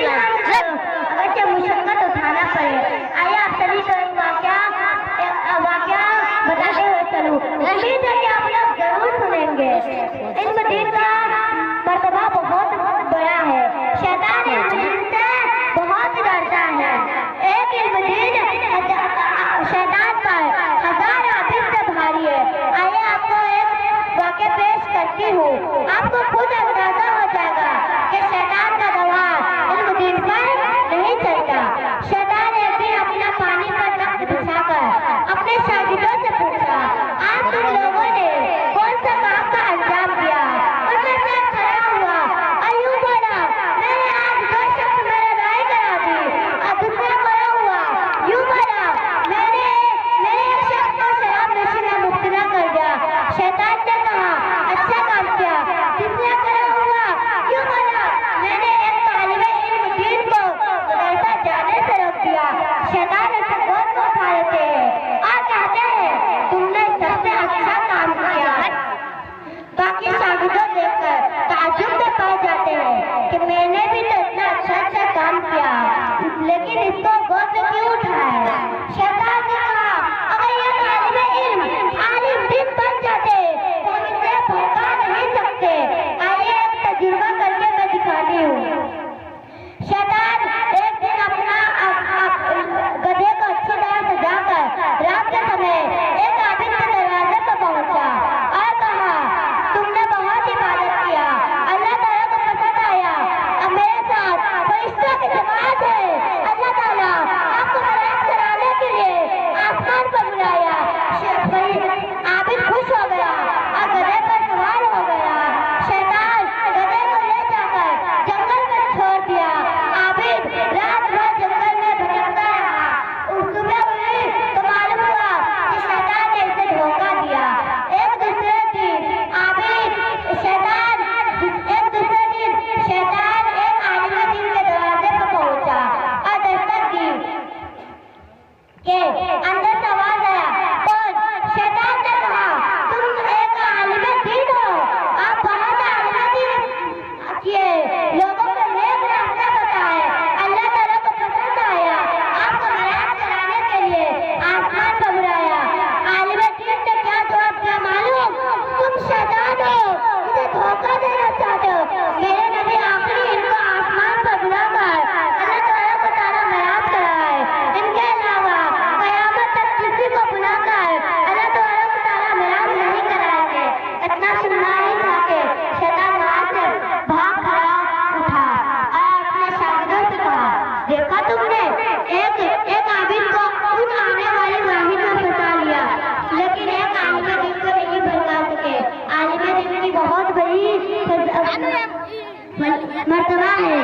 अगरचे मुशक्कत उठाना पड़े। आइए आप सभी को एक वाक़या बताते हुए चलूं। उम्मीद है कि आप लोग जरूर सुनेंगे। इल्म दीन का मर्तबा बहुत बड़ा है। शैतान इल्म दीन से बहुत डरता है। एक इल्म दीन शैतान पर हजार आबिद से भारी है। आइए आपको एक वाक़या पेश करती हूँ। आपको खुद अंदाजा हो जाएगा कि शैतान का दवार इल्म दीन पर नहीं चलता। शैतान एक दिन अपना पानी पर तख्त बिछाकर अपने शागिर्दों से पूछा, आज तुम लोगों ने कौन सा काम का अंजाम दिया? उनमें से खड़ा हुआ और यूं बोला, मैंने आज दो शख्स मेरे राय करा दी। और दूसरा खड़ा हुआ यूं बोला, मैंने एक शख्स को शराब नशे में मुब्तला कर दिया। शैतान ने कहा, अच्छा काम किया। तीसरा खड़ा हुआ यूं बोला, मैंने एक तालिबे इल्म दीन को मदरसा जाने से रोक दिया। शैतान उसे गोद में उठा लेते हैं और कहते हैं, तुमने सबसे अच्छा काम किया। बाकी शागिर्दों देखकर ताज्जुब में पड़ जाते हैं कि मैंने भी तो इतना अच्छा काम किया, लेकिन इसको गोद में क्यों उठाया? शैतान ने कहा, अगर ये तालिबे इल्म आलिम दिन बन जाते तो हम इसे भड़का नहीं सकते। आइए एक तजुर्बा करके मैं दिखाती हूँ। शैतान एक दिन अपना गधे को अच्छी तरह सजाकर रात के समय एक आबिद के दरवाजे पर पहुंचा और कहा, तुमने बहुत इबादत किया, अल्लाह ताला को पसंद आया। अब मेरे साथ फरिश्तों की जमात है। अल्लाह ताला आपको मराज कराने के लिए आसमान पर बुलाया। आबिद खुश हो गया और गधे पर सवार हो गया। शैतान गधे को ले जाकर जंगल में छोड़ दिया। आबिद रात भर जंगल में भटकता रहा। उस सुबह हुई तो मालूम हुआ कि शैतान ने इसे धोखा दिया। एक दूसरे दिन शैतान एक आलिम दीन के दरवाजे पर पहुंचा और दस्तक दी के अंदर से आवाज आया, कौन? शैतान ने कहा, तुम एक आलिम दीन हो, आप बहुत आलिम दीन किए, लोगों को नेक रास्ता बताए, अल्लाह ताला को पसंद आया, आपको मराज कराने के लिए आसमान पर बुलाया। आलिम दीन ने क्या जवाब दिया मालूम? तुम शैतान हो, मुझे धोखा देना चाहते हो। मेरे नबी आखिरी इनको आसमान पर बुलाकर अल्लाह ताला को ताला मराज कराए। इनके अलावा क़यामत तक किसी को बुलाकर अल्लाह ताला को ताला मराज नहीं कराएंगे। इतना सुनना ही था कि शैतान वहां से भाग खड़ा उठा और अपने शागिर्दों से कहा, देखा तुमने, एक आबिद को उन आने वाली वाहिद में फंसा लिया, लेकिन एक आलिम दीन को नहीं भड़का सके। आलिम दीन की बहुत बड़ी मर्तबा है।